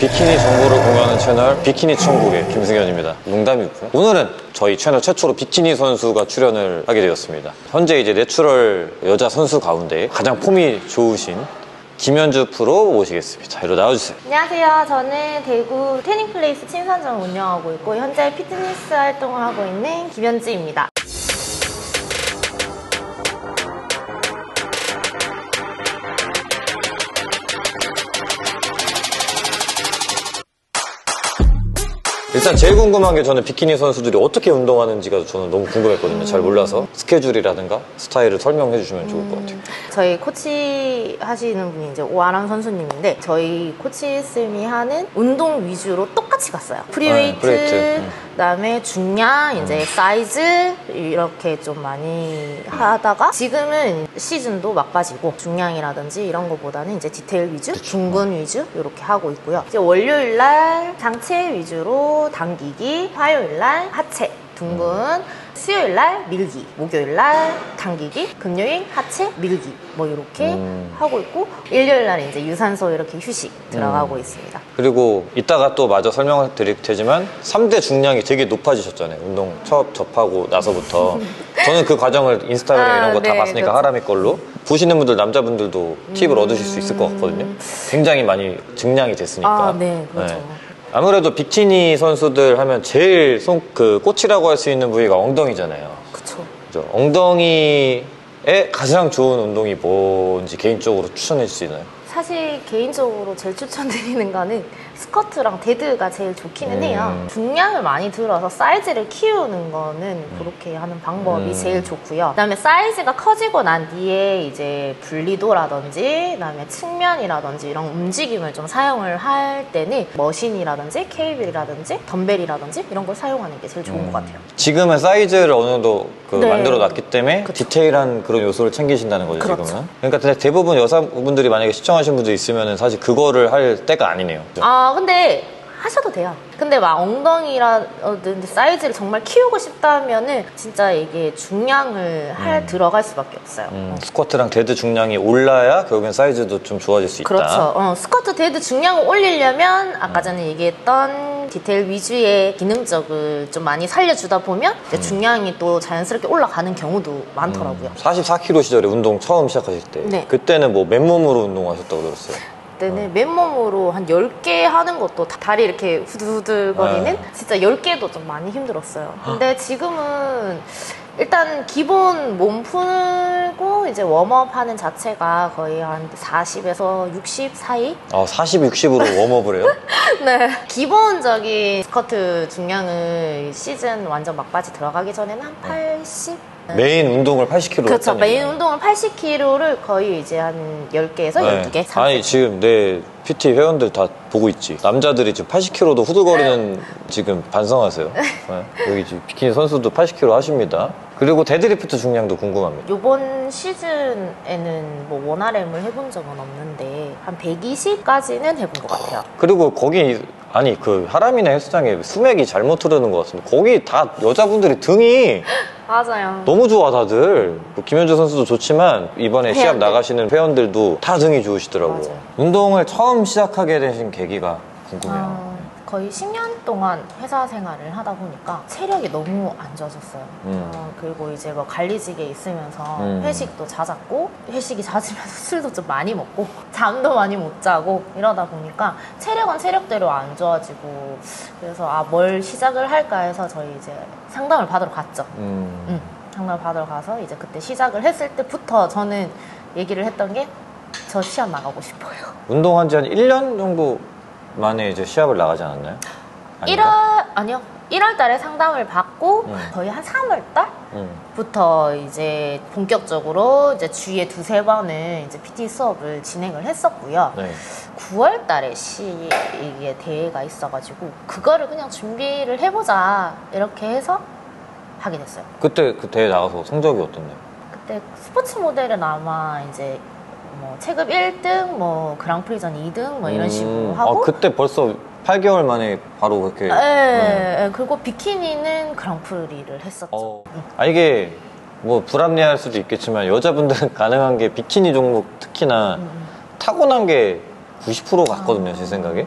비키니 정보를 공유하는 채널 비키니 천국의 김승현입니다. 농담이고요. 오늘은 저희 채널 최초로 비키니 선수가 출연을 하게 되었습니다. 현재 이제 내추럴 여자 선수 가운데 가장 폼이 좋으신 김현주 프로 모시겠습니다. 이리로 나와주세요. 안녕하세요. 저는 대구 태닝플레이스 친선점 운영하고 있고 현재 피트니스 활동을 하고 있는 김현주입니다. 일단 제일 궁금한 게 저는 비키니 선수들이 어떻게 운동하는지가 저는 너무 궁금했거든요. 잘 몰라서 스케줄이라든가 스타일을 설명해 주시면 좋을 것 같아요. 저희 코치 하시는 분이 이제 오아람 선수님인데 저희 코치쌤이 하는 운동 위주로 똑같이 갔어요. 프리웨이트, 그다음에 중량, 이제 사이즈 이렇게 좀 많이 하다가 지금은 시즌도 막바지고 중량이라든지 이런 거보다는 이제 디테일 위주, 중근 위주 이렇게 하고 있고요. 이제 월요일 날 상체 위주로 당기기, 화요일 날 하체, 둥근, 수요일 날 밀기, 목요일 날 당기기, 금요일 하체, 밀기 뭐 이렇게 하고 있고 일요일 날 이제 유산소 이렇게 휴식 들어가고 있습니다. 그리고 이따가 또 마저 설명을 드릴 테지만 3대 중량이 되게 높아지셨잖아요. 운동 처음 접하고 나서부터. 저는 그 과정을 인스타그램 이런 거 다 봤으니까 그렇죠. 하람이 걸로 보시는 분들 남자분들도 팁을 얻으실 수 있을 것 같거든요. 굉장히 많이 증량이 됐으니까. 네, 그렇죠. 아무래도 비키니 선수들 하면 제일 꽃이라고 할 수 있는 부위가 엉덩이잖아요. 그쵸. 그죠? 엉덩이에 가장 좋은 운동이 뭔지 개인적으로 추천해 줄 수 있나요? 사실 개인적으로 제일 추천드리는 거는 스쿼트랑 데드가 제일 좋기는 해요. 중량을 많이 들어서 사이즈를 키우는 거는 그렇게 하는 방법이 제일 좋고요. 그다음에 사이즈가 커지고 난 뒤에 이제 분리도라든지 그다음에 측면이라든지 이런 움직임을 좀 사용을 할 때는 머신이라든지 케이블이라든지 덤벨이라든지 이런 걸 사용하는 게 제일 좋은 것 같아요. 지금은 사이즈를 어느 정도 네. 만들어 놨기 때문에 디테일한 그런 요소를 챙기신다는 거죠. 그렇죠. 지금은. 그러니까 대부분 여성분들이 만약에 시청하신 분들 있으면 사실 그거를 할 때가 아니네요. 근데 하셔도 돼요. 근데 막 엉덩이라든지 사이즈를 정말 키우고 싶다면은 진짜 이게 중량을 들어갈 수밖에 없어요. 스쿼트랑 데드 중량이 올라야 결국엔 사이즈도 좀 좋아질 수 있다. 그렇죠. 스쿼트 데드 중량을 올리려면 아까 전에 얘기했던 디테일 위주의 기능적을 좀 많이 살려주다 보면 이제 중량이 또 자연스럽게 올라가는 경우도 많더라고요. 44kg 시절에 운동 처음 시작하실 때 네. 그때는 뭐 맨몸으로 운동하셨다고 들었어요. 그때는 맨몸으로 한 10개 하는 것도 다리 이렇게 후들후들거리는 진짜 10개도 좀 많이 힘들었어요. 근데 지금은 일단 기본 몸 풀고 이제 웜업 하는 자체가 거의 한 40에서 60 사이? 40, 60으로 웜업을 해요? 네. 기본적인 스쿼트 중량을 시즌 완전 막바지 들어가기 전에는 한 80? 메인 운동을 80kg 그렇죠. 했다는 메인 얘기예요. 운동을 80kg를 거의 이제 한 10개에서 12개. 아니 지금 내 PT 회원들 다 보고 있지. 남자들이 지금 80kg도 후들거리는 지금 반성하세요. 여기 지금 비키니 선수도 80kg 하십니다. 그리고 데드리프트 중량도 궁금합니다. 요번 시즌에는 뭐 원RM을 해본 적은 없는데 한 120까지는 해본 것 같아요. 그리고 거기 그 하람이나 헬스장에 수맥이 잘못 흐르는 것 같은데 거기 다 여자분들이 등이 맞아요. 너무 좋아 다들. 김현주 선수도 좋지만 이번에 시합 나가시는 회원들도 다 등이 좋으시더라고요. 맞아요. 운동을 처음 시작하게 되신 계기가 궁금해요. 거의 10년 동안 회사 생활을 하다 보니까 체력이 너무 안 좋아졌어요. 그리고 이제 뭐 관리직에 있으면서 회식도 잦았고 회식이 잦으면서 술도 좀 많이 먹고 잠도 많이 못 자고 이러다 보니까 체력은 체력대로 안 좋아지고 그래서 뭘 시작을 할까 해서 저희 이제 상담을 받으러 갔죠. 상담을 받으러 가서 이제 그때 시작을 했을 때부터 저는 얘기를 했던 게 저 시합 나가고 싶어요. 운동한 지 한 1년 정도 만에 이제 시합을 나가지 않았나요? 아닌가? 1월 달에 상담을 받고 거의 한 3월 달부터 이제 본격적으로 이제 주에 2-3번은 이제 PT 수업을 진행을 했었고요. 네. 9월 달에 이게 대회가 있어가지고 그거를 그냥 준비를 해보자 이렇게 해서 하게 됐어요. 그때 그 대회 나가서 성적이 어땠나요? 그때 스포츠 모델은 아마 이제 뭐 체급 1등, 뭐 그랑프리전 2등 뭐 이런 식으로 하고 그때 벌써 8개월 만에 바로 그렇게 그리고 비키니는 그랑프리를 했었죠. 이게 뭐 불합리할 수도 있겠지만 여자분들은 가능한 게 비키니 종목 특히나 타고난 게 90% 같거든요, 제 생각에.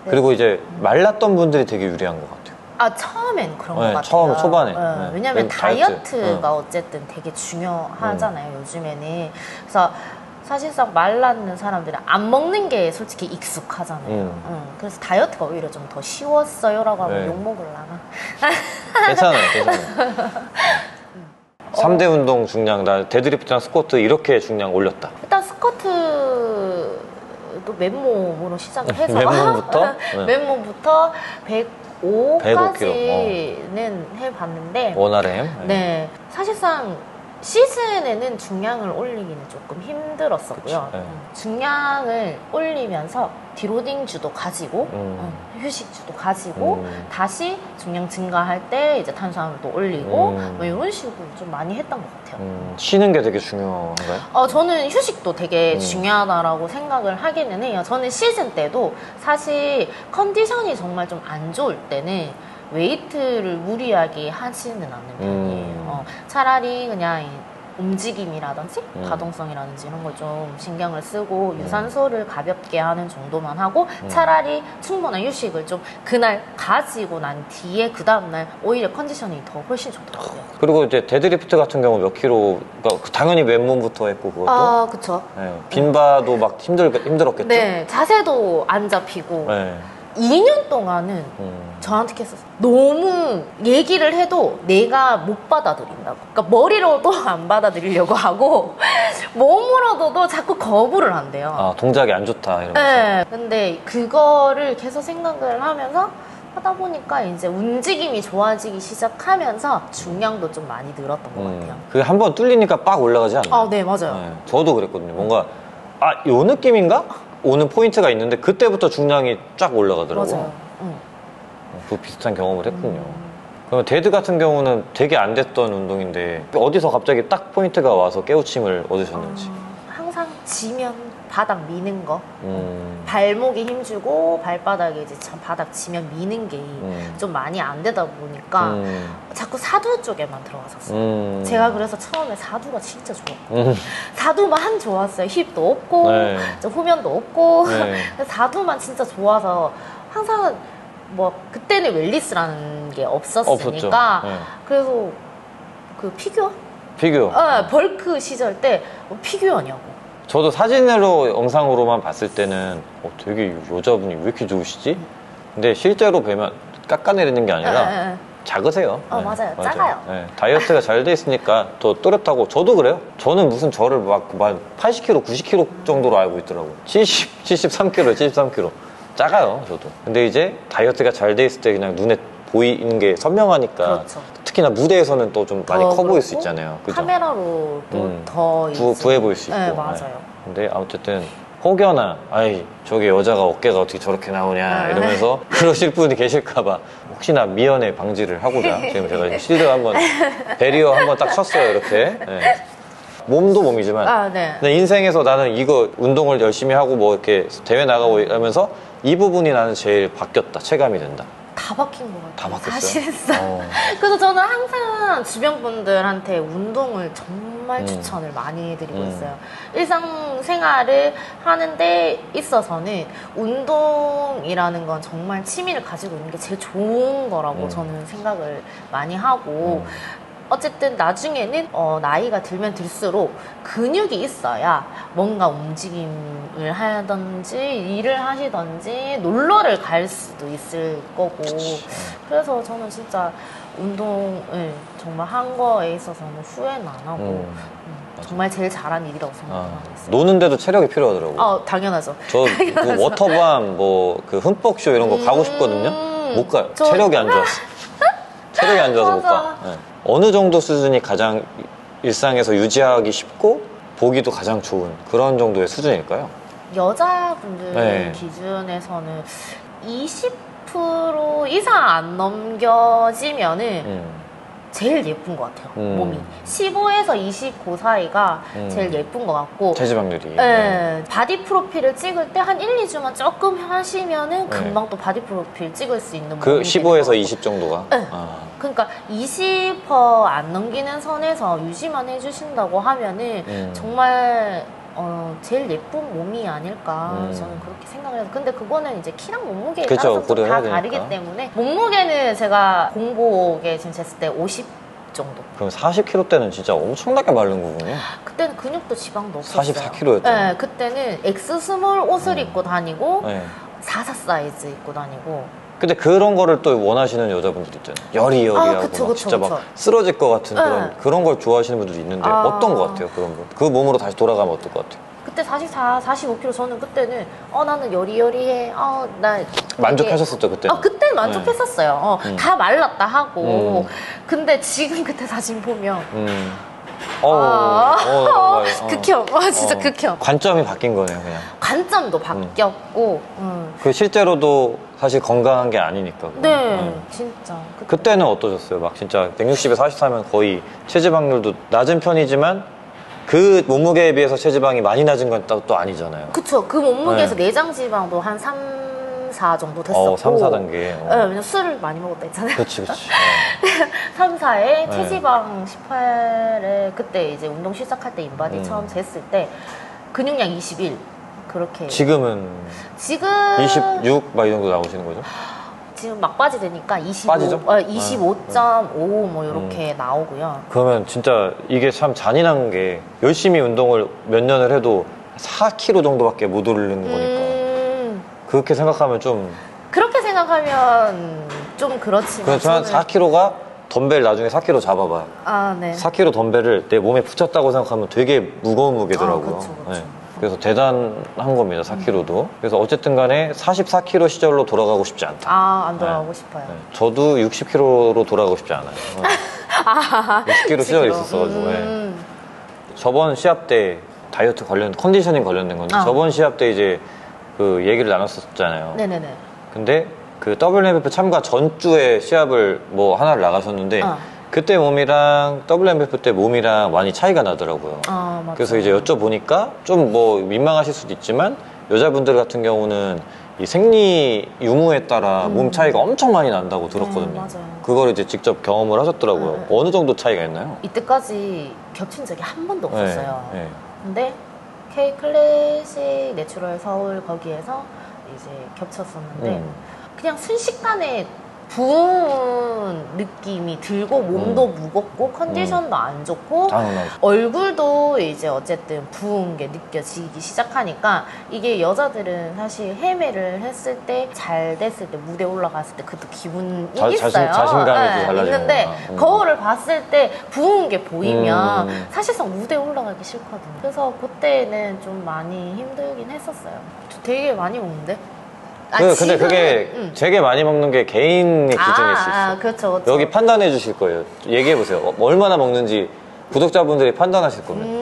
그리고 이제 말랐던 분들이 되게 유리한 것 같아요. 아, 처음엔 그런 것 같아요. 처음 초반에. 네. 왜냐면 다이어트가 어쨌든 되게 중요하잖아요, 요즘에는. 그래서 사실상 말랐는 사람들은 안 먹는 게 솔직히 익숙하잖아요. 그래서 다이어트가 오히려 좀 더 쉬웠어요라고 하면 욕먹을라나? 괜찮아요. 3대 운동 중량, 나 데드리프트랑 스쿼트 이렇게 중량 올렸다. 일단 스쿼트도 맨몸으로 시작을 해서 맨몸부터? 맨몸부터 105까지는 105kg. 해봤는데 원RM? 네, 사실상 시즌에는 중량을 올리기는 조금 힘들었었고요. 그치, 네. 중량을 올리면서 디로딩주도 가지고 휴식주도 가지고 다시 중량 증가할 때 이제 탄수화물도 올리고 뭐 이런 식으로 좀 많이 했던 것 같아요. 쉬는 게 되게 중요한가요? 저는 휴식도 되게 중요하다라고 생각을 하기는 해요. 저는 시즌 때도 사실 컨디션이 정말 좀 안 좋을 때는 웨이트를 무리하게 하지는 않는 편이에요. 차라리 그냥 움직임이라든지 가동성이라든지 이런 걸 좀 신경을 쓰고 유산소를 가볍게 하는 정도만 하고 차라리 충분한 휴식을 좀 그날 가지고 난 뒤에 그 다음날 오히려 컨디션이 더 훨씬 좋더라고요. 그리고 이제 데드리프트 같은 경우 몇 킬로가 당연히 맨몸부터 했고 그것도 그쵸. 네, 빈바도 막 힘들었겠죠? 네, 자세도 안 잡히고 네. 2년 동안은 저한테 계속 너무 얘기를 해도 내가 못 받아들인다고. 그러니까 머리로도 안 받아들이려고 하고 몸으로도 자꾸 거부를 한대요. 동작이 안 좋다 이러면서. 네. 근데 그거를 계속 생각을 하면서 하다 보니까 이제 움직임이 좋아지기 시작하면서 중량도 좀 많이 늘었던 것 같아요. 그게 한번 뚫리니까 빡 올라가지 않나요? 네, 맞아요. 네, 저도 그랬거든요. 뭔가 요 느낌인가? 오는 포인트가 있는데 그때부터 중량이 쫙 올라가더라고요. 맞아요. 그 비슷한 경험을 했군요. 그러면 데드 같은 경우는 되게 안 됐던 운동인데 어디서 갑자기 딱 포인트가 와서 깨우침을 얻으셨는지. 항상 지면 바닥 미는 거, 발목에 힘주고 발바닥에 이제 바닥 지면 미는 게 좀 많이 안 되다 보니까 자꾸 사두 쪽에만 들어갔었어요. 제가 그래서 처음에 사두가 진짜 좋았고 사두만 좋았어요. 힙도 없고 네. 후면도 없고 네. 사두만 진짜 좋아서 항상 뭐 그때는 웰리스라는 게 없었으니까 네. 그래서 그 피규어? 벌크 시절 때 피규어냐고. 저도 사진으로 영상으로만 봤을 때는 되게 여자분이 왜 이렇게 좋으시지? 근데 실제로 뵈면 깎아내리는 게 아니라 작으세요. 맞아요. 작아요. 네, 다이어트가 잘 돼 있으니까 더 또렷하고 저도 그래요. 저는 무슨 저를 막 80kg, 90kg 정도로 알고 있더라고요. 73kg, 73kg. 작아요, 저도. 근데 이제 다이어트가 잘 돼 있을 때 그냥 눈에 보이는 게 선명하니까 그렇죠. 특히나 무대에서는 또 좀 많이 커 보일 수 있잖아요. 그죠? 카메라로 더 부해 보일 수 있고. 네, 맞아요. 네. 근데 어쨌든 혹여나 저게 여자가 어깨가 어떻게 저렇게 나오냐 이러면서 그러실 분이 계실까봐 혹시나 미연에 방지를 하고자 지금 제가 실드 한번 베리어 한번 딱 쳤어요, 이렇게. 네. 몸도 몸이지만 근데 인생에서 나는 이거 운동을 열심히 하고 뭐 이렇게 대회 나가고 이러면서 이 부분이 나는 제일 바뀌었다, 체감이 된다. 다 바뀐 것 같아요. 다 바뀌었어요? 사실상. 그래서 저는 항상 주변 분들한테 운동을 정말 추천을 많이 해드리고 있어요. 일상생활을 하는 데 있어서는 운동이라는 건 정말 취미를 가지고 있는 게 제일 좋은 거라고 저는 생각을 많이 하고 어쨌든 나중에는 나이가 들면 들수록 근육이 있어야 뭔가 움직임을 하든지 일을 하시든지 놀러를 갈 수도 있을 거고. 그래서 저는 진짜 운동을 정말 한 거에 있어서는 후회는 안 하고 정말 제일 잘한 일이라고 생각하고 있어요. 노는데도 체력이 필요하더라고요. 당연하죠. 저 그 워터밤 그 흠뻑쇼 이런 거 가고 싶거든요. 못 가요. 체력이 안 좋았어. 체력이 안 좋아서 못 가. 네. 어느 정도 수준이 가장 일상에서 유지하기 쉽고 보기도 가장 좋은 그런 정도의 수준일까요? 여자분들 기준에서는 20% 이상 안 넘겨지면은 제일 예쁜 것 같아요. 몸이 15에서 29 사이가 제일 예쁜 것 같고 체지방률이 바디 프로필을 찍을 때 한 1, 2주만 조금 하시면은 금방 또 바디 프로필 찍을 수 있는 그 15에서 20 정도가? 그러니까 20% 안 넘기는 선에서 유지만 해주신다고 하면은 정말 제일 예쁜 몸이 아닐까 저는 그렇게 생각을 해서 근데 그거는 이제 키랑 몸무게에 그쵸, 따라서 좀 다 고려해야 다르기 되니까. 때문에 몸무게는 제가 공복에 지금 쟀을 때 50 정도. 그럼 40kg 때는 진짜 엄청나게 마른 거군요. 그때는 근육도 지방도 없었어요. 44kg 였죠. 네, 그때는 X 스몰 옷을 입고 다니고 네. 44 사이즈 입고 다니고. 근데 그런 거를 또 원하시는 여자분들 있잖아요. 여리여리하고 그쵸, 막 그쵸, 진짜 그쵸. 막 쓰러질 것 같은 네. 그런 걸 좋아하시는 분들도 있는데 어떤 것 같아요? 그런 분? 그 몸으로 다시 돌아가면 어떨 것 같아요? 그때 44, 45kg 저는 그때는 나는 여리여리해. 나 만족하셨었죠 그때? 그때 만족했었어요. 다 말랐다 하고. 근데 지금 그때 사진 보면 극혐. 진짜 극혐. 관점이 바뀐 거네요 그냥. 관점도 바뀌었고. 그 실제로도 사실 건강한 게 아니니까. 네, 진짜. 그때는 어떠셨어요? 막 진짜 160에 44면 거의 체지방률도 낮은 편이지만 그 몸무게에 비해서 체지방이 많이 낮은 건 또 아니잖아요. 그쵸. 그 몸무게에서 내장 지방도 한 3, 4 정도 됐었고. 3, 4단계. 네, 왜냐면 술을 많이 먹었다 했잖아요. 그치. 3, 4에 체지방 18에 그때 이제 운동 시작할 때 인바디 처음 쟀을 때 근육량 21 그렇게. 지금은 지금 26 막 이 정도 나오시는 거죠? 지금 막바지 되니까 25, 빠지죠? 25.5 뭐 이렇게 나오고요. 그러면 진짜 이게 참 잔인한 게 열심히 운동을 몇 년을 해도 4kg 정도밖에 못 오르는 거니까 그렇게 생각하면 좀 그렇게 생각하면 좀 그렇지만 그렇지만 4kg가 덤벨 나중에 4kg 잡아봐요. 네. 4kg 덤벨을 내 몸에 붙였다고 생각하면 되게 무거운 무게더라고요. 그쵸. 네. 그래서 대단한 겁니다, 4kg도. 그래서 어쨌든 간에 44kg 시절로 돌아가고 싶지 않다. 안 돌아가고 싶어요. 네. 저도 60kg로 돌아가고 싶지 않아요. 60kg 시절이 있었어가지고. 네. 저번 시합 때 다이어트 컨디셔닝 관련된 건데 저번 시합 때 이제 그 얘기를 나눴었잖아요. 네네네. 근데 그 WMF 참가 전주에 시합을 뭐 하나를 나가셨는데 그때 몸이랑 WMF 때 몸이랑 많이 차이가 나더라고요. 맞아요. 그래서 이제 여쭤보니까 좀 뭐 민망하실 수도 있지만 여자분들 같은 경우는 이 생리 유무에 따라 몸 차이가 엄청 많이 난다고 들었거든요. 맞아요. 그걸 이제 직접 경험을 하셨더라고요. 어느 정도 차이가 있나요? 이때까지 겹친 적이 한 번도 없었어요. 네. 근데 K 클래식 내추럴 서울 거기에서 이제 겹쳤었는데 그냥 순식간에 부은 느낌이 들고 몸도 무겁고 컨디션도 안 좋고 당연하죠. 얼굴도 이제 어쨌든 부은 게 느껴지기 시작하니까 이게 여자들은 사실 헤매를 했을 때 잘 됐을 때 무대 올라갔을 때 그것도 기분이 있어요. 자신감이 또 달라지는 있는데 거구나. 거울을 봤을 때 부은 게 보이면 사실상 무대 올라가기 싫거든요. 그래서 그때는 좀 많이 힘들긴 했었어요. 저 되게 많이 먹는데? 근데 그게 되게 많이 먹는 게 개인의 기준일 수 있어요. 그렇죠. 여기 판단해 주실 거예요. 얘기해 보세요. 얼마나 먹는지 구독자분들이 판단하실 겁니다.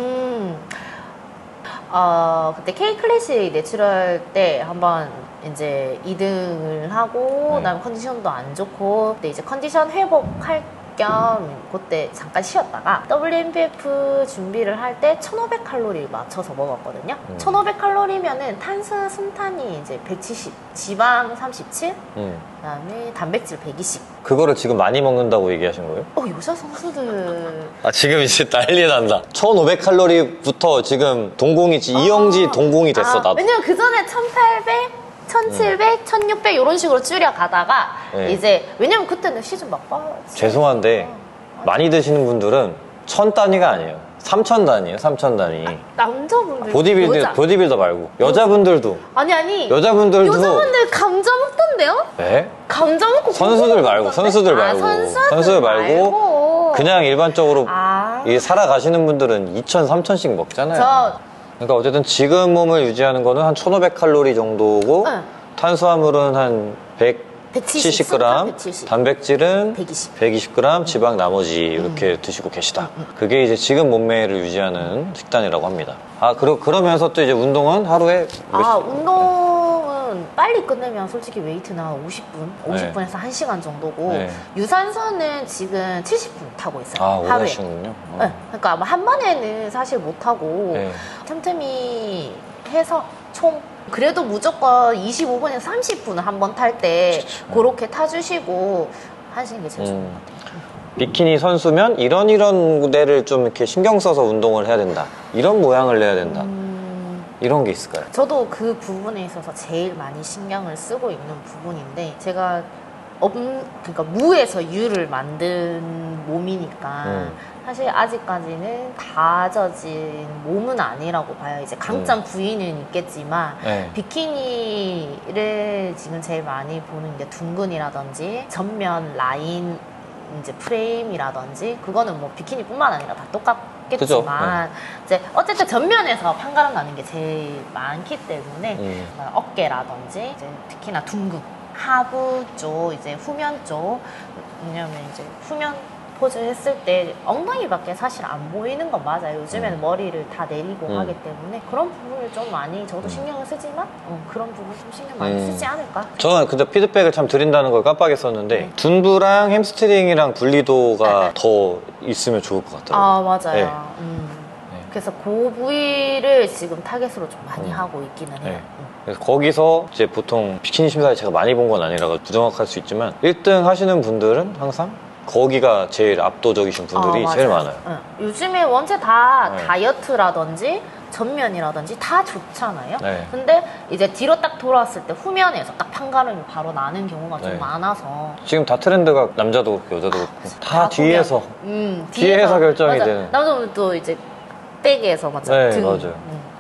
그때 K 클래식 내추럴 때 한번 이제 2등을 하고 그다음에 컨디션도 안 좋고 그때 이제 컨디션 회복할 겸 그때 잠깐 쉬었다가 WMPF 준비를 할 때 1500칼로리를 맞춰서 먹었거든요. 1500칼로리면은 탄수 순탄이 이제 170, 지방 37, 그다음에 단백질 120. 그거를 지금 많이 먹는다고 얘기하신 거예요? 여자 선수들 지금 이제 난리 난다. 1500칼로리부터 지금 동공이지 이영지 동공이 됐어 나도. 왜냐면 그 전에 1800 1700, 1600 이런 식으로 줄여가다가 이제 왜냐면 그때는 시즌 막바 죄송한데 많이 드시는 분들은 1000단위가 아니에요. 3000단위예요. 3000단위. 남자분들 보디빌더 말고 여자분들도 아니 여자분들 감자 먹던데요? 네? 감자 먹고 선수들 말고 선수들 말고 그냥 일반적으로 살아가시는 분들은 2000, 3000씩 먹잖아요. 그러니까 어쨌든 지금 몸을 유지하는 거는 한 1500칼로리 정도고 탄수화물은 한 170g, 170. 단백질은 120. 120g, 지방 나머지 이렇게 드시고 계시다. 그게 이제 지금 몸매를 유지하는 식단이라고 합니다. 그러면서 또 이제 운동은 하루에 운동은 빨리 끝내면 솔직히 웨이트는 50분에서 1시간 정도고 유산소는 지금 70분 타고 있어요. 오래 하루에. 하시는군요. 그러니까 한 번에는 사실 못 하고 틈틈이 해서 총 그래도 무조건 25분에서 30분을 한 번 탈 때 그렇게 타주시고 하시는 게 제일 좋은 것 같아요. 비키니 선수면 이런 무대를 좀 이렇게 신경 써서 운동을 해야 된다. 이런 모양을 내야 된다. 이런 게 있을까요? 저도 그 부분에 있어서 제일 많이 신경을 쓰고 있는 부분인데 제가 그러니까 무에서 유를 만든 몸이니까 사실 아직까지는 다져진 몸은 아니라고 봐요. 이제 강점 부위는 있겠지만 네. 비키니를 지금 제일 많이 보는 게 둥근이라든지 전면 라인 이제 프레임이라든지 그거는 뭐 비키니뿐만 아니라 다 똑같겠지만 네. 이제 어쨌든 전면에서 판가름 나는 게 제일 많기 때문에 어깨라든지 이제 특히나 둥근 하부 쪽 이제 후면 쪽 왜냐면 이제 후면 포즈 했을 때 엉덩이밖에 사실 안 보이는 건 맞아요. 요즘에는 머리를 다 내리고 하기 때문에 그런 부분을 좀 많이 저도 신경을 쓰지만 그런 부분 좀 신경 많이 쓰지 않을까? 저는 근데 피드백을 참 드린다는 걸 깜빡했었는데 둔부랑 햄스트링이랑 분리도가 더 있으면 좋을 것 같더라고요. 아 맞아요. 네. 그래서 그 부위를 지금 타겟으로 좀 많이 하고 있기는 해요. 네. 그래서 거기서 이제 보통 비키니 심사를 제가 많이 본 건 아니라 부정확할 수 있지만 1등 하시는 분들은 항상 거기가 제일 압도적이신 분들이 제일 많아요. 요즘에 원체 다 네. 다이어트라든지 전면이라든지 다 좋잖아요. 네. 근데 이제 뒤로 딱 돌아왔을 때 후면에서 딱 판가름이 바로 나는 경우가 좀 네. 많아서 지금 다 트렌드가 남자도 그렇고 여자도 그렇고 다 뒤에서 뒤에서 결정이 맞아. 되는. 남자분도 이제 백에서 맞죠? 네, 등. 맞아요.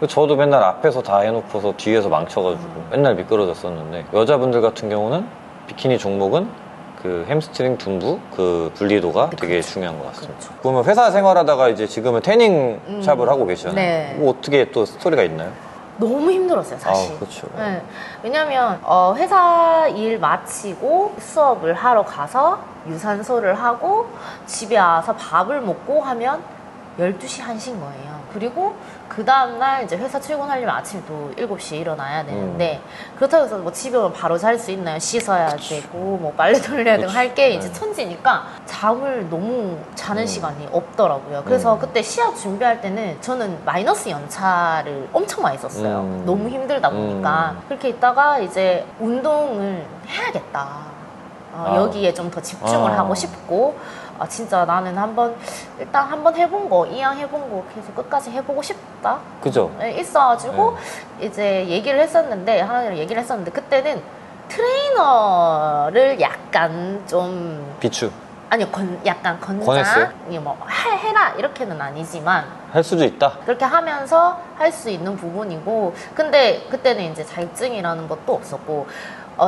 저도 맨날 앞에서 다 해놓고서 뒤에서 망쳐가지고 맨날 미끄러졌었는데 여자분들 같은 경우는 비키니 종목은 그 햄스트링, 둔부, 그 분리도가 되게 중요한 것 같습니다. 그렇죠. 그러면 회사 생활하다가 이제 지금은 태닝 샵을 하고 계시잖아요. 네. 뭐 어떻게 또 스토리가 있나요? 너무 힘들었어요, 사실. 아, 그렇죠. 네. 왜냐면 회사 일 마치고 수업을 하러 가서 유산소를 하고 집에 와서 밥을 먹고 하면 12시, 1시인 거예요. 그리고 그 다음날 이제 회사 출근하려면 아침에 또 7시에 일어나야 되는데 그렇다고 해서 뭐 집에 오면 바로 잘 수 있나요? 씻어야 되고 뭐 빨래 돌려야 되고 할 게 이제 천지니까 잠을 너무 자는 시간이 없더라고요. 그래서 그때 시합 준비할 때는 저는 마이너스 연차를 엄청 많이 썼어요. 너무 힘들다 보니까 그렇게 있다가 이제 운동을 해야겠다. 여기에 좀 더 집중을 하고 싶고 진짜 나는 일단 한번 해본 거 이왕 해본 거 계속 끝까지 해보고 싶다. 그죠? 있어가지고 이제 하나님이랑 얘기를 했었는데 그때는 트레이너를 약간 좀 비추. 아니요 약간 권했어요? 뭐 해라 이렇게는 아니지만 할 수도 있다. 그렇게 하면서 할 수 있는 부분이고 근데 그때는 이제 자격증이라는 것도 없었고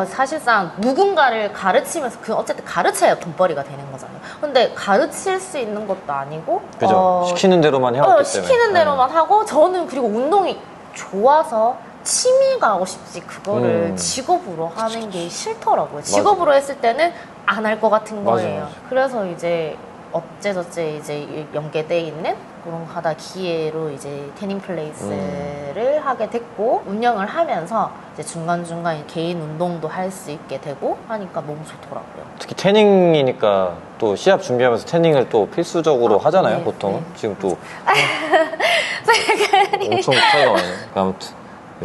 사실상 누군가를 가르치면서 어쨌든 가르쳐야 돈벌이가 되는 거잖아요. 근데 가르칠 수 있는 것도 아니고 그죠? 시키는 대로만 해왔기 때문에. 시키는 대로만 하고 저는 그리고 운동이 좋아서 취미가 하고 싶지 그거를 직업으로 하는 게 싫더라고요. 직업으로 했을 때는 안 할 것 같은 거예요. 맞아. 그래서 이제 어째저째 이제 연계돼 있는 그런 하다 기회로 이제 태닝 플레이스를 하게 됐고 운영을 하면서 이제 중간중간 개인 운동도 할 수 있게 되고 하니까 너무 좋더라고요. 특히 태닝이니까 또 시합 준비하면서 태닝을 또 필수적으로 하잖아요, 네, 보통. 네. 지금 또 엄청 차이가 많아요. 아무튼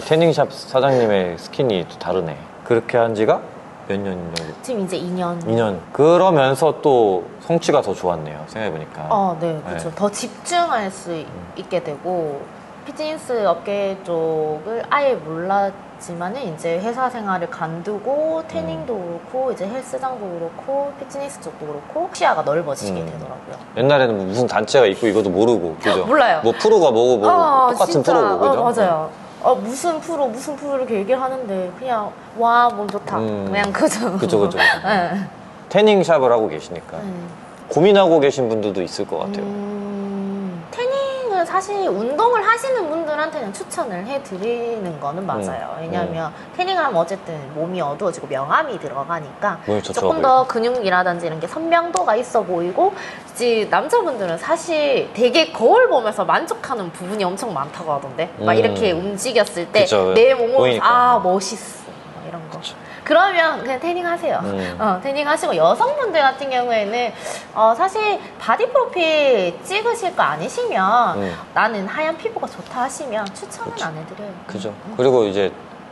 태닝샵 사장님의 스킨이 또 다르네. 그렇게 한 지가 몇 년 정도? 지금 이제 2년. 2년. 그러면서 또 성취가 더 좋았네요, 생각해보니까. 네, 그렇죠. 더 집중할 수 있게 되고 피트니스 업계 쪽을 아예 몰랐지만은 이제 회사 생활을 간두고 태닝도 그렇고 이제 헬스장도 그렇고 피트니스 쪽도 그렇고 시야가 넓어지게 되더라고요. 옛날에는 뭐 무슨 단체가 있고 이것도 모르고, 그죠? 몰라요. 뭐 프로가 뭐고 똑같은 진짜. 프로고, 그죠? 맞아요. 무슨 프로 이렇게 얘기를 하는데 그냥 와, 몸 좋다. 그냥 그죠. 그죠. 네. 태닝샵을 하고 계시니까 고민하고 계신 분들도 있을 것 같아요. 태닝은 사실 운동을 하시는 분들한테는 추천을 해드리는 거는 맞아요. 왜냐하면 태닝을 하면 어쨌든 몸이 어두워지고 명암이 들어가니까 몸이 좋죠, 조금 더 근육이라든지 이런 게 선명도가 있어 보이고 이제 남자분들은 사실 되게 거울 보면서 만족하는 부분이 엄청 많다고 하던데 막 이렇게 움직였을 때 그쵸, 내 몸을 보이니까. 멋있어 막 이런 거. 그러면 그냥 태닝 하세요. 태닝 하시고 여성분들 같은 경우에는 사실 바디 프로필 찍으실 거 아니시면 나는 하얀 피부가 좋다 하시면 추천은 안 해드려요. 그죠. 그리고 이제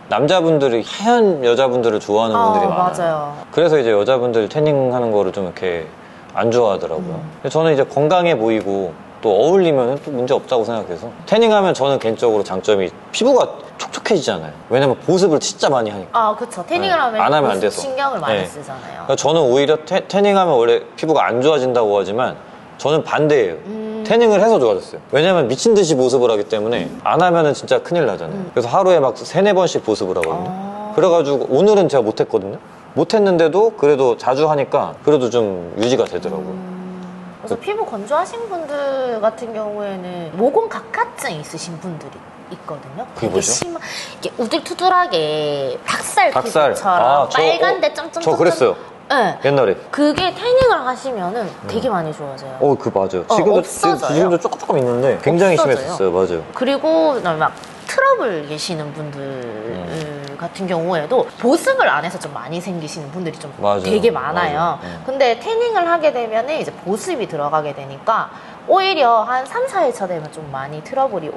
남자분들이 하얀 여자분들을 좋아하는 분들이 많아요. 맞아요. 그래서 이제 여자분들 태닝하는 거를 좀 이렇게 안 좋아하더라고요. 근데 저는 이제 건강해 보이고 또 어울리면 또 문제 없다고 생각해서 태닝하면 저는 개인적으로 장점이 피부가 촉촉해지잖아요. 왜냐면 보습을 진짜 많이 하니까. 아, 그쵸. 태닝을 네. 하면 안 하면 안 보습 돼서. 신경을 많이 네. 쓰잖아요. 그러니까 저는 오히려 태닝하면 원래 피부가 안 좋아진다고 하지만 저는 반대예요. 태닝을 해서 좋아졌어요. 왜냐면 미친 듯이 보습을 하기 때문에 안 하면은 진짜 큰일 나잖아요. 그래서 하루에 막 3-4번씩 보습을 하거든요. 그래가지고 오늘은 제가 못했거든요. 못했는데도 그래도 자주 하니까 그래도 좀 유지가 되더라고요. 그래서 피부 건조하신 분들 같은 경우에는 모공 각화증 있으신 분들이 있거든요. 그게 뭐죠? 이게 우둘투둘하게 닭살 닭살. 피부처럼 빨간데 점점점. 저 그랬어요. 네. 옛날에. 그게 태닝을 하시면은 되게 많이 좋아져요. 그 맞아요. 지금도 없어져요. 조금 있는데 굉장히 없어져요. 심했었어요. 맞아요. 그리고 그다음에 막 트러블 계시는 분들 같은 경우에도 보습을 안 해서 좀 많이 생기시는 분들이 좀 맞아요. 되게 많아요. 맞아요. 근데 태닝을 하게 되면 이제 보습이 들어가게 되니까 오히려 한 3-4일차 되면 좀 많이 트러블이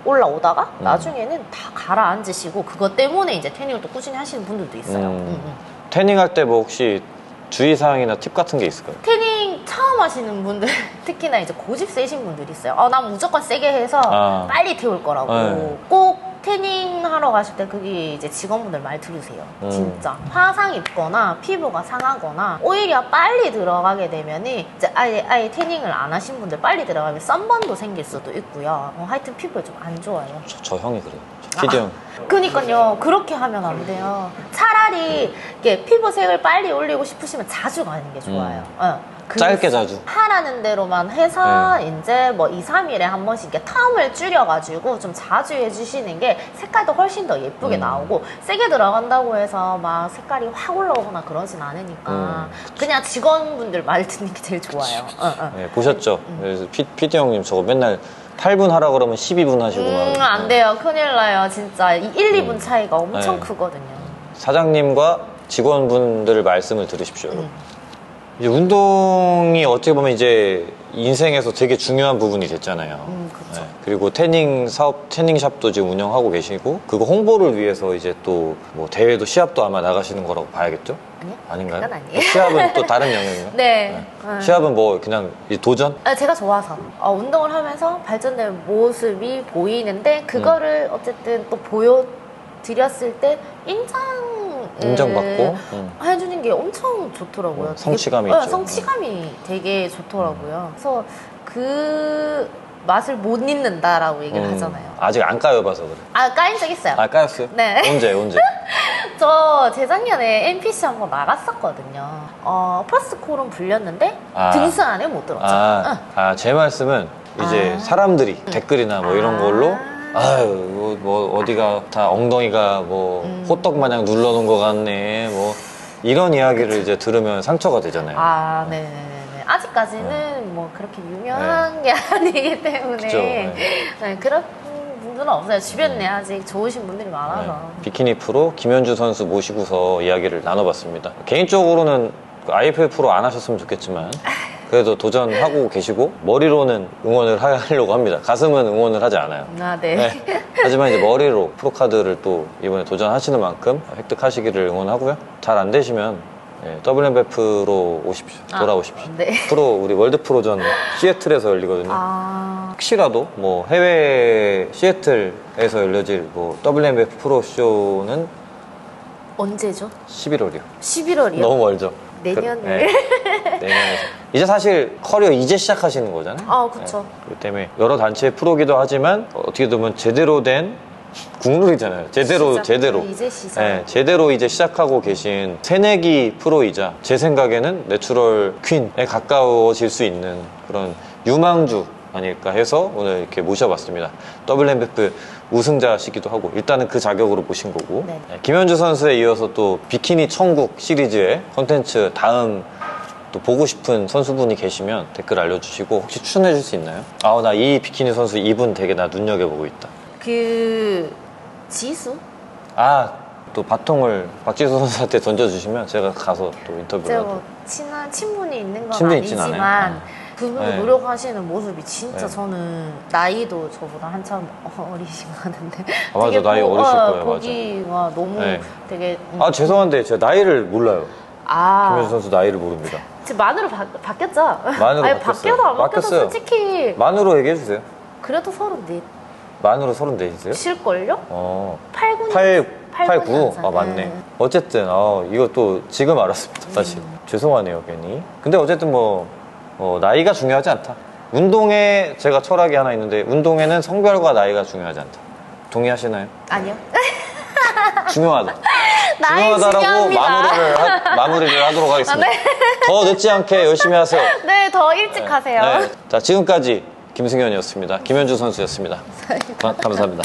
올라오다가 나중에는 다 가라앉으시고 그것 때문에 이제 태닝을 또 꾸준히 하시는 분들도 있어요. 태닝할 때 뭐 혹시 주의사항이나 팁 같은 게 있을까요? 태닝 처음 하시는 분들 특히나 이제 고집 세신 분들이 있어요. 난 무조건 세게 해서 빨리 태울 거라고. 네. 꼭 태닝 하러 가실 때 그게 이제 직원분들 말 들으세요. 진짜 화상 입거나 피부가 상하거나 오히려 빨리 들어가게 되면은 이제 아예 태닝을 안 하신 분들 빨리 들어가면 썬번도 생길 수도 있고요. 하여튼 피부에 좀 안 좋아요. 저 형이 그래요. 피디 형. 그니까요. 그렇게 하면 안 돼요. 차라리 이게 피부색을 빨리 올리고 싶으시면 자주 가는 게 좋아요. 짧게 자주. 하라는 대로만 해서 이제 뭐 2-3일에 한 번씩 이렇게 텀을 줄여가지고 좀 자주 해주시는 게 색깔도 훨씬 더 예쁘게 나오고 세게 들어간다고 해서 막 색깔이 확 올라오거나 그러진 않으니까 그냥 직원분들 말 듣는 게 제일 좋아요. 네, 보셨죠? 그래서 피디 형님 저거 맨날 8분 하라 그러면 12분 하시고 막. 안 돼요. 큰일 나요. 진짜 1-2분 차이가 엄청 크거든요. 사장님과 직원분들 말씀을 들으십시오. 이제 운동이 어떻게 보면 이제 인생에서 되게 중요한 부분이 됐잖아요. 그쵸. 그리고 태닝샵도 지금 운영하고 계시고 그거 홍보를 위해서 이제 또 뭐 대회도 시합도 아마 나가시는 거라고 봐야겠죠? 아니요? 아닌가요? 그건 아니에요. 시합은 또 다른 영역인가요? 네. 시합은 뭐 그냥 도전? 제가 좋아서 운동을 하면서 발전된 모습이 보이는데 그거를 어쨌든 또 보여드렸을 때 인정받고 해주는 게 엄청 좋더라고요. 성취감이 되게, 있죠. 성취감이 되게 좋더라고요. 그래서 그 맛을 못 잊는다라고 얘기를 하잖아요. 아직 안 까여봐서 그래. 까인 적 있어요. 까였어요? 네. 언제? 저 재작년에 NPC 한번 나갔었거든요. 퍼스트 콜은 불렸는데 등수 안에 못 들었죠. 제 말씀은 이제 사람들이 댓글이나 뭐 이런 걸로 아유 뭐 어디가 다 엉덩이가 뭐 호떡 마냥 눌러놓은 것 같네 뭐 이런 이야기를 이제 들으면 상처가 되잖아요. 네네네. 아직까지는 뭐 그렇게 유명한 게 아니기 때문에 그쵸, 그런 분들은 없어요. 주변에 아직 좋으신 분들이 많아서. 비키니 프로 김현주 선수 모시고서 이야기를 나눠봤습니다. 개인적으로는 IFL 프로 안 하셨으면 좋겠지만 그래도 도전하고 계시고 머리로는 응원을 하려고 합니다. 가슴은 응원을 하지 않아요. 네. 하지만 이제 머리로 프로카드를 또 이번에 도전하시는 만큼 획득하시기를 응원하고요. 잘 안 되시면 WMBF로 오십시오. 돌아오십시오. 네. 우리 월드 프로전 시애틀에서 열리거든요. 혹시라도 뭐 해외 시애틀에서 열려질 뭐 WMBF 프로 쇼는 언제죠? 11월이요. 11월이요? 너무 멀죠. 내년에. 내년에서. 이제 사실 커리어 이제 시작하시는 거잖아요. 그쵸. 그렇기 때문에 여러 단체의 프로기도 하지만 어떻게 보면 제대로 된 국룰이잖아요. 제대로. 이제 시작. 제대로 이제 시작하고 계신 새내기 프로이자 제 생각에는 내추럴 퀸에 가까워질 수 있는 그런 유망주 아닐까 해서 오늘 이렇게 모셔봤습니다. WMBF 우승자시기도 하고 일단은 그 자격으로 모신 거고 김현주 선수에 이어서 또 비키니 천국 시리즈의 컨텐츠 다음 또 보고 싶은 선수분이 계시면 댓글 알려주시고 혹시 추천해 줄 수 있나요? 나 이 비키니 선수 이분 되게 나 눈여겨보고 있다. 지수? 또 바통을 박지수 선수한테 던져주시면 제가 가서 또 인터뷰를 제가 하도록. 뭐 친한 친분이 있는 건 친분이 있진 아니지만 않아요. 그분이 노력하시는 모습이 진짜 저는 나이도 저보다 한참 어리신 것 같은데 맞아, 나이 어리실 거예요. 보기가 너무 되게 죄송한데 제가 나이를 몰라요. 김현주 선수 나이를 모릅니다. 지금 만으로 바뀌었죠? 만으로 아니, 바뀌었어요. 바뀌어도 안 바뀌어도 바뀌었어요. 솔직히 만으로 얘기해주세요. 그래도 34 만으로 34이세요? 칠걸요? 어. 89. 8, 9? 아, 맞네. 어쨌든, 이거 또 지금 알았습니다, 사실. 죄송하네요, 괜히. 근데 어쨌든 나이가 중요하지 않다. 운동에 제가 철학이 하나 있는데, 운동에는 성별과 나이가 중요하지 않다. 동의하시나요? 아니요. 중요하다. 나이 중요하다라고 중요합니다. 마무리를 하도록 하겠습니다. 네. 더 늦지 않게 열심히 하세요. 네, 더 일찍 하세요. 자, 지금까지 김승현이었습니다. 김현주 선수였습니다. 감사합니다.